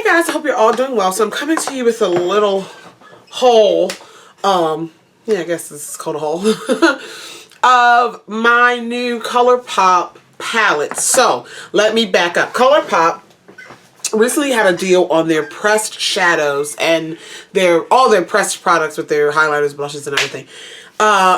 guys, I hope you're all doing well. So I'm coming to you with a little haul, yeah, I guess this is called a haul, of my new Colourpop palette. So let me back up. Colourpop recently had a deal on their pressed shadows and all their pressed products with their highlighters, blushes, and everything.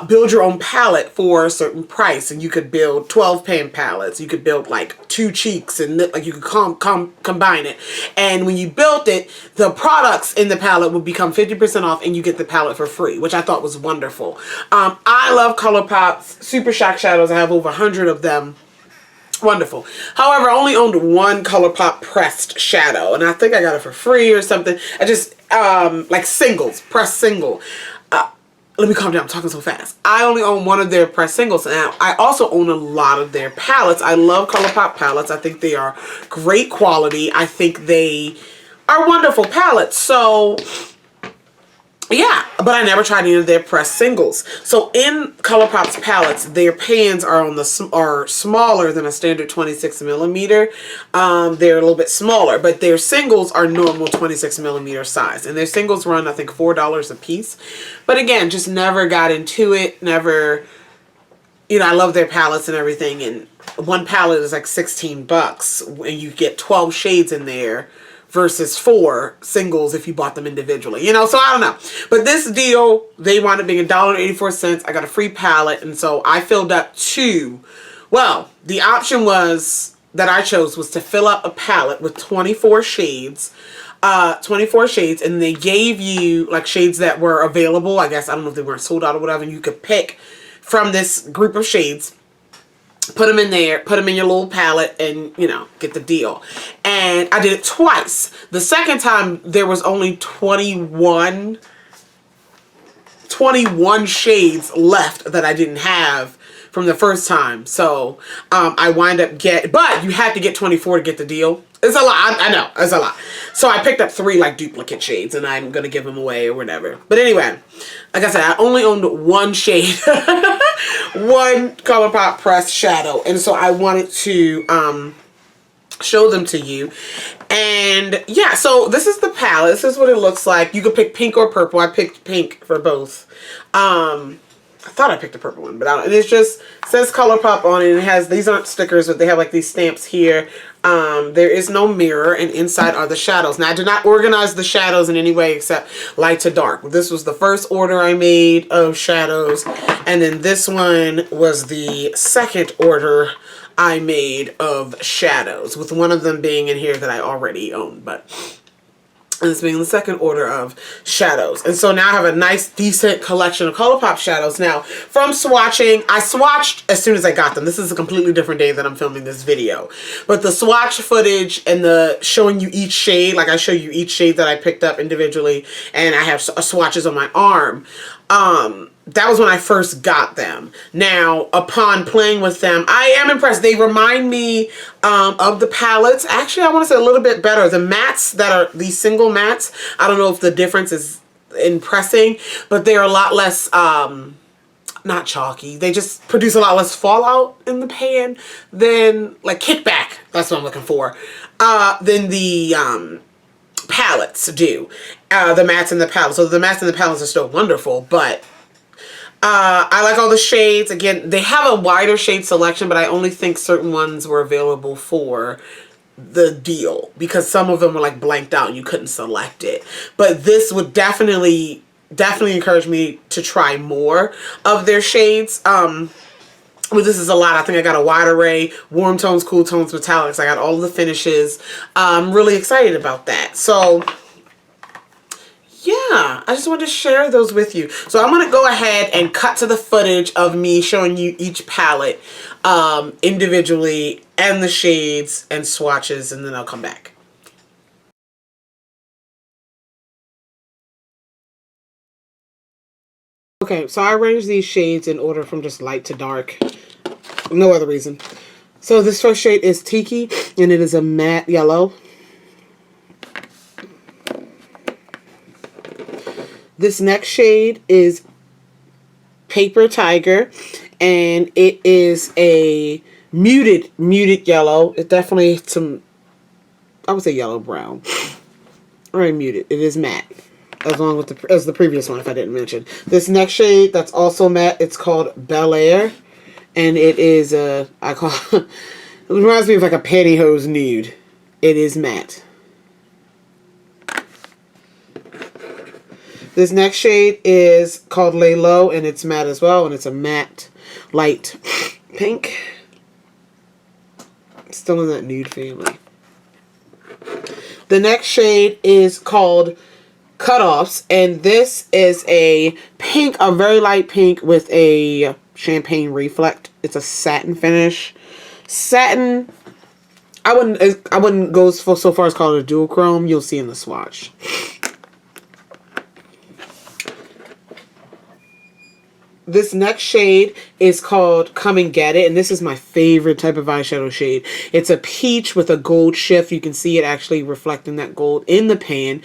Build your own palette for a certain price, and you could build 12-pan palettes. You could build like 2 cheeks, and like you could combine it. And when you built it, the products in the palette would become 50% off, and you get the palette for free, which I thought was wonderful. I love Colourpop's Super Shock shadows. I have over 100 of them. Wonderful. However, I only owned one Colourpop pressed shadow, and I think I got it for free or something. I just like singles, pressed single. Let me calm down, I'm talking so fast. I only own one of their pressed singles. Now, I also own a lot of their palettes. I love Colourpop palettes. I think they are great quality. I think they are wonderful palettes. So, yeah, but I never tried any of their pressed singles. So in Colourpop's palettes, their pans are smaller than a standard 26mm. They're a little bit smaller, but their singles are normal 26mm size. And their singles run, I think, $4 a piece. But again, just never got into it. Never, you know, I love their palettes and everything. And one palette is like 16 bucks, and you get 12 shades in there, versus 4 singles if you bought them individually, you know. So I don't know, but this deal, they wound up being $1.84. I got a free palette, and so I filled up 2. Well, the option that I chose was to fill up a palette with 24 shades, and they gave you like shades that were available. I guess, I don't know if they weren't sold out or whatever, and you could pick from this group of shades, put them in there, put them in your little palette, and, you know, get the deal. And I did it twice. The second time, there was only 21 shades left that I didn't have from the first time. So, I wind up but you have to get 24 to get the deal. It's a lot. I know, it's a lot. So I picked up 3 like duplicate shades, and I'm going to give them away or whatever. But anyway, like I said, I only owned 1 shade, one Colourpop pressed shadow. And so I wanted to show them to you. And yeah, so this is the palette. This is what it looks like. You could pick pink or purple. I picked pink for both. I thought I picked a purple one, but I don't. And it just says Colourpop on it. And it has, these aren't stickers, but they have like these stamps here. There is no mirror, and inside are the shadows. Now, I did not organize the shadows in any way except light to dark. This was the first order I made of shadows, and then this one was the second order I made of shadows, with one of them being in here that I already own, and this being the second order of shadows. And so now I have a nice, decent collection of Colourpop shadows. Now, from swatching, I swatched as soon as I got them. This is a completely different day that I'm filming this video. But the swatch footage and the showing you each shade, like I show you each shade that I picked up individually, and I have swatches on my arm. That was when I first got them. Now, upon playing with them, I am impressed. They remind me of the palettes. Actually, I want to say a little bit better. The mattes that are these single mattes, I don't know if the difference is in pressing, but they're a lot less, not chalky. They just produce a lot less fallout in the pan than, like, kickback. That's what I'm looking for. Than the palettes do. The mattes and the palettes. So the mattes and the palettes are still wonderful, but I like all the shades. Again, they have a wider shade selection, but I only think certain ones were available for the deal because some of them were like blanked out and you couldn't select it. But this would definitely encourage me to try more of their shades. Well, this is a lot. I think I got a wide array, warm tones, cool tones, metallics. I got all the finishes. I'm really excited about that. So yeah, I just wanted to share those with you. So I'm going to go ahead and cut to the footage of me showing you each palette individually and the shades and swatches, and then I'll come back. Okay, so I arranged these shades in order from just light to dark. No other reason. So this first shade is Tiki, and it is a matte yellow. This next shade is Paper Tiger, and it is a muted yellow. It's definitely some, I would say yellow brown. Alright, muted. It is matte. As long with as the previous one, if I didn't mention. This next shade that's also matte, it's called Bel-Air. And it is it reminds me of like a pantyhose nude. It is matte. This next shade is called Lay Low, and it's matte as well, and it's a matte light pink. Still in that nude family. The next shade is called Cutoffs, and this is a pink, a very light pink with a champagne reflect. It's a satin finish. Satin, I wouldn't go so far as call it a dual chrome. You'll see in the swatch. This next shade is called Come and Get It, and this is my favorite type of eyeshadow shade. It's a peach with a gold shift. You can see it actually reflecting that gold in the pan.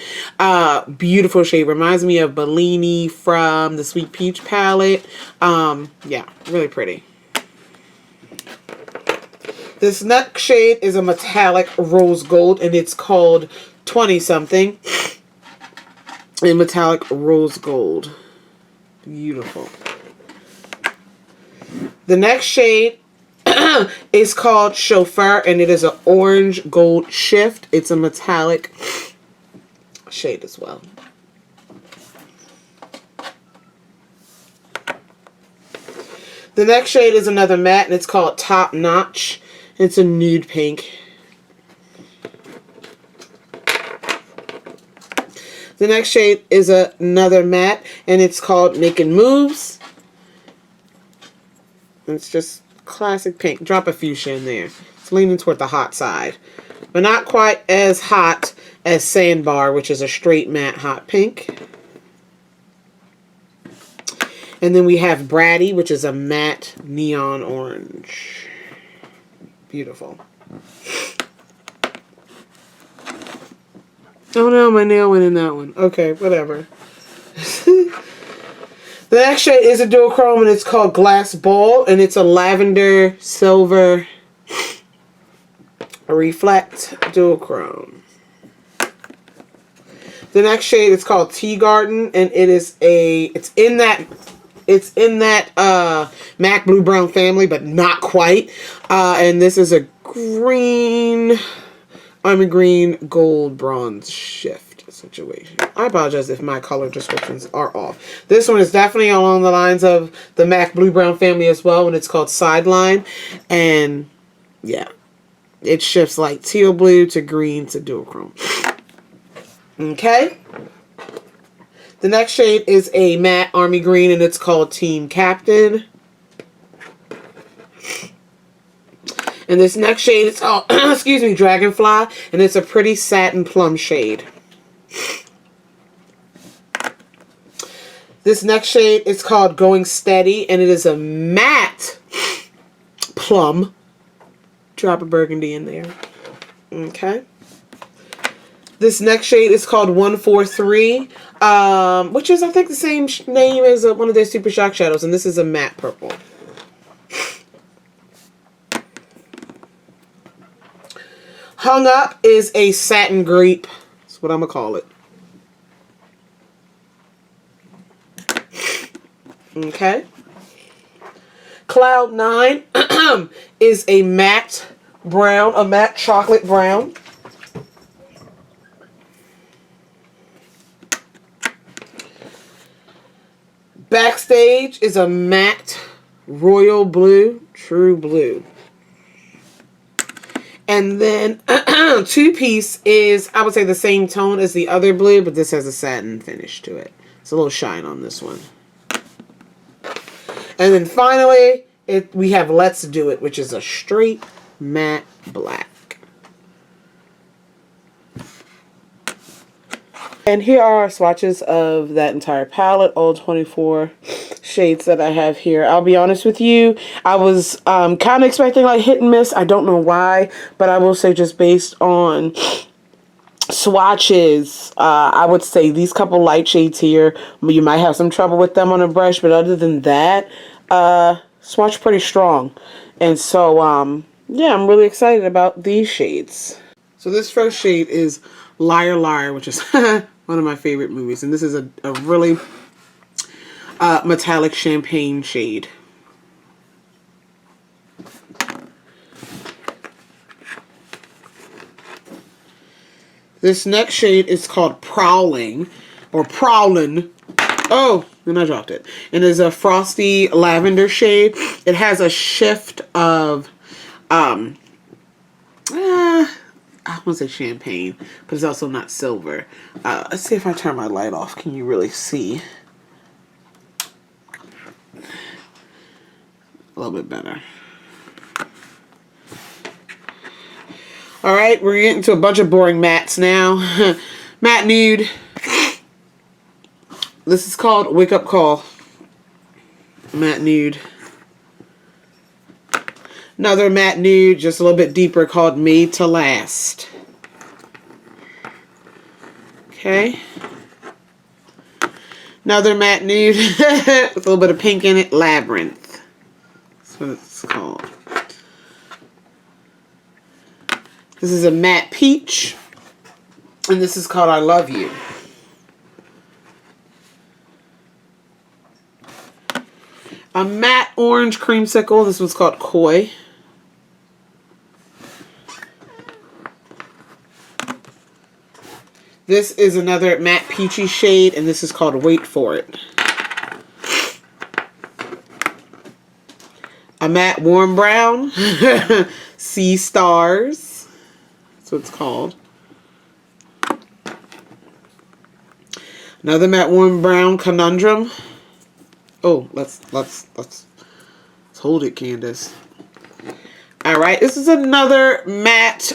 Beautiful shade. Reminds me of Bellini from the Sweet Peach palette. Yeah, really pretty. This next shade is a metallic rose gold, and it's called 20-something in metallic rose gold. Beautiful. The next shade is called Chauffeur, and it is an orange gold shift. It's a metallic shade as well. The next shade is another matte, and it's called Top Notch. It's a nude pink. The next shade is another matte, and it's called Making Moves. It's just classic pink. Drop a fuchsia in there. It's leaning toward the hot side, but not quite as hot as Sandbar, which is a straight matte hot pink. And then we have Bratty, which is a matte neon orange. Beautiful. Oh no, my nail went in that one. Okay, whatever. The next shade is a dual chrome, and it's called Glass Ball, and it's a lavender silver reflect dual chrome. The next shade is called Tea Garden, and it is it's in that MAC Blue Brown family, but not quite. And this is a green, army green gold bronze shift situation. I apologize if my color descriptions are off. This one is definitely along the lines of the MAC Blue Brown family as well, and it's called Sideline. And yeah, it shifts like teal blue to green to dual chrome. Okay. The next shade is a matte army green, and it's called Team Captain. And this next shade is called, excuse me, Dragonfly, and it's a pretty satin plum shade. This next shade is called Going Steady, and it is a matte plum. Drop a burgundy in there. Okay. This next shade is called 143, which is, I think, the same name as one of their Super Shock Shadows, and this is a matte purple. Hung Up is a satin grape. That's what I'm going to call it. Okay. Cloud 9 is a matte brown, a matte chocolate brown. Backstage is a matte royal blue, true blue. And then Two Piece is, I would say, the same tone as the other blue, but this has a satin finish to it. It's a little shine on this one. And then finally, we have Let's Do It, which is a straight matte black. And here are swatches of that entire palette, all 24 shades that I have here. I'll be honest with you, I was kind of expecting like hit and miss. I don't know why, but I will say just based on swatches, I would say these couple light shades here, you might have some trouble with them on a brush, but other than that, swatch pretty strong. And so, yeah, I'm really excited about these shades. So this first shade is Lyre, Lyre, which is one of my favorite movies. And this is a really metallic champagne shade. This next shade is called Prowling, or Prowlin'. Oh, and I dropped it. And it's a frosty lavender shade. It has a shift of, I want to say champagne, but it's also not silver. Let's see if I turn my light off. Can you really see? A little bit better. Alright, we're getting to a bunch of boring mattes now. Matte Nude. This is called Wake Up Call. Matte Nude. Another matte nude, just a little bit deeper, called Made to Last. Okay. Another matte nude with a little bit of pink in it, Labyrinth. That's what it's called. This is a matte peach, and this is called I Love You. A matte orange creamsicle. This one's called Koi. This is another matte peachy shade, and this is called Wait For It. A matte warm brown. Sea Stars. That's what it's called. Another matte warm brown Conundrum. Oh, let's hold it, Candice. All right, this is another matte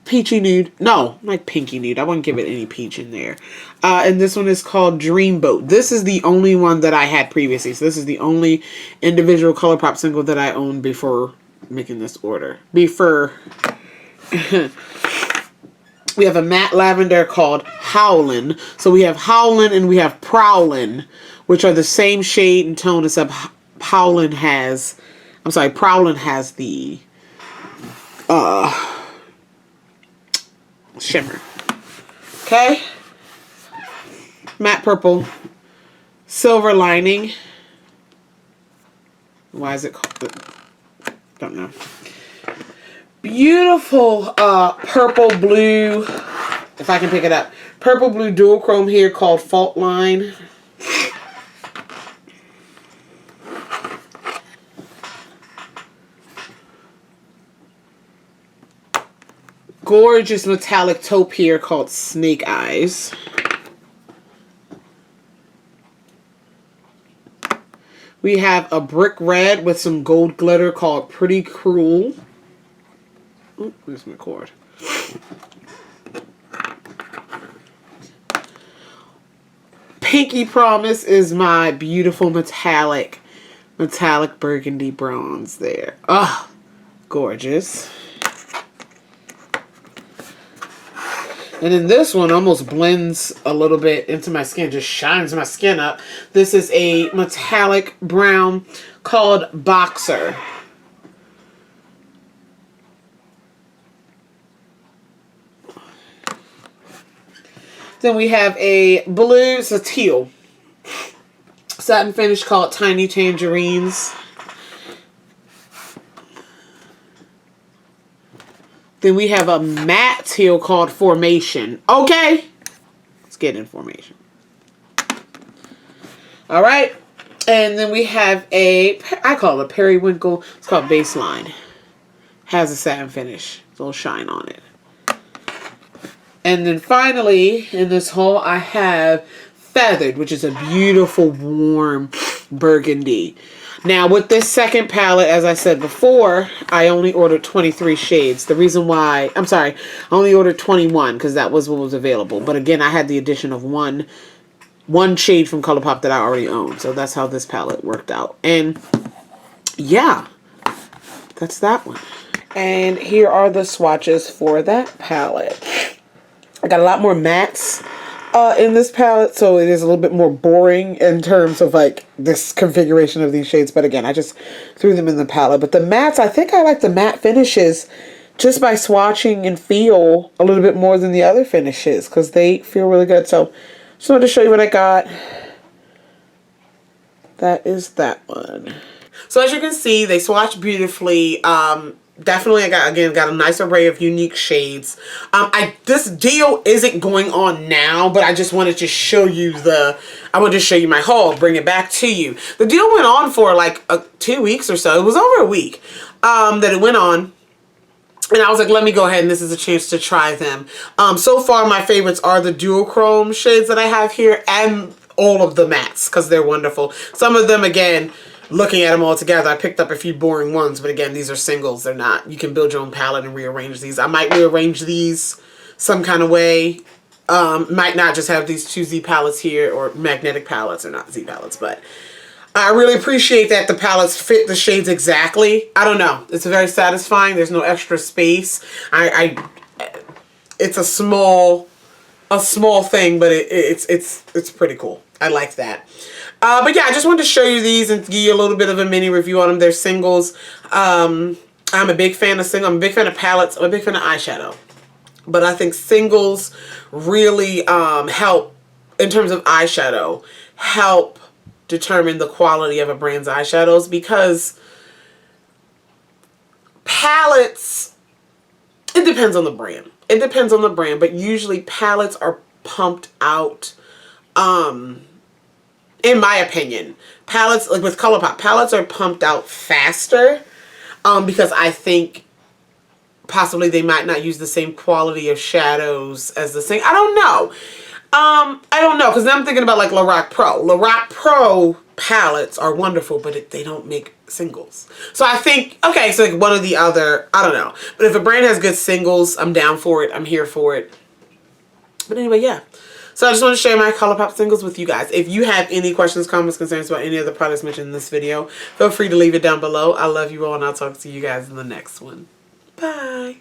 peachy nude. No, like pinky nude. I wouldn't give it any peach in there. And this one is called Dreamboat. This is the only one that I had previously. So this is the only individual Colourpop single that I owned before making this order. Before. We have a matte lavender called Howlin'. So we have Howlin' and we have Prowlin', which are the same shade and tone, except Prowlin' has the shimmer. Okay. Matte purple. Silver lining. Why is it called? Don't know. Beautiful purple blue, if I can pick it up. Purple blue dual chrome here called Fault Line. Gorgeous metallic taupe here called Snake Eyes. We have a brick red with some gold glitter called Pretty Cruel. Oh, where's my cord? Pinky Promise is my beautiful metallic burgundy bronze there. Oh, gorgeous. And then this one almost blends a little bit into my skin, just shines my skin up. This is a metallic brown called Boxer. Then we have a blue, it's a teal satin finish called Tiny Tangerines. Then we have a matte teal called Formation. Okay, let's get in Formation. All right, and then we have I call it a periwinkle. It's called Baseline. Has a satin finish, a little shine on it. And then finally, in this haul, I have Feathered, which is a beautiful, warm burgundy. Now, with this second palette, as I said before, I only ordered 23 shades. The reason why, I'm sorry, I only ordered 21 because that was what was available. But again, I had the addition of one shade from Colourpop that I already owned. So that's how this palette worked out. And yeah, that's that one. And here are the swatches for that palette. I got a lot more mattes in this palette, so it is a little bit more boring in terms of like this configuration of these shades. But again, I just threw them in the palette. But the mattes, I think I like the matte finishes just by swatching and feel a little bit more than the other finishes because they feel really good. So just wanted to show you what I got. That is that one. So as you can see, they swatch beautifully. Definitely, I got a nice array of unique shades. This deal isn't going on now, but I just wanted to show you I wanted to show you my haul, bring it back to you. The deal went on for like 2 weeks or so. It was over a week that it went on. And I was like, let me go ahead, and this is a chance to try them. So far, my favorites are the dual chrome shades that I have here and all of the mattes because they're wonderful. Some of them, again, looking at them all together, I picked up a few boring ones, but again, these are singles. They're not. You can build your own palette and rearrange these. I might rearrange these some kind of way. Might not just have these 2 Z palettes here, or magnetic palettes, or not Z palettes, but I really appreciate that the palettes fit the shades exactly. I don't know. It's very satisfying. There's no extra space. It's a small thing, but it's pretty cool. I like that. But yeah, I just wanted to show you these and give you a little bit of a mini review on them. They're singles. I'm a big fan of singles. I'm a big fan of palettes. I'm a big fan of eyeshadow. But I think singles really help, in terms of eyeshadow, help determine the quality of a brand's eyeshadows, because palettes, it depends on the brand. It depends on the brand, but usually palettes are pumped out, in my opinion. Palettes, like with Colourpop, palettes are pumped out faster because I think possibly they might not use the same quality of shadows as the same. I don't know. I don't know, because now I'm thinking about like Lyre Pro. Lyre Pro palettes are wonderful, but they don't make singles. So I think, okay, so like one or the other, I don't know. But if a brand has good singles, I'm down for it. I'm here for it. But anyway, yeah. So I just want to share my Colourpop singles with you guys. If you have any questions, comments, concerns about any of the products mentioned in this video, feel free to leave it down below. I love you all, and I'll talk to you guys in the next one. Bye.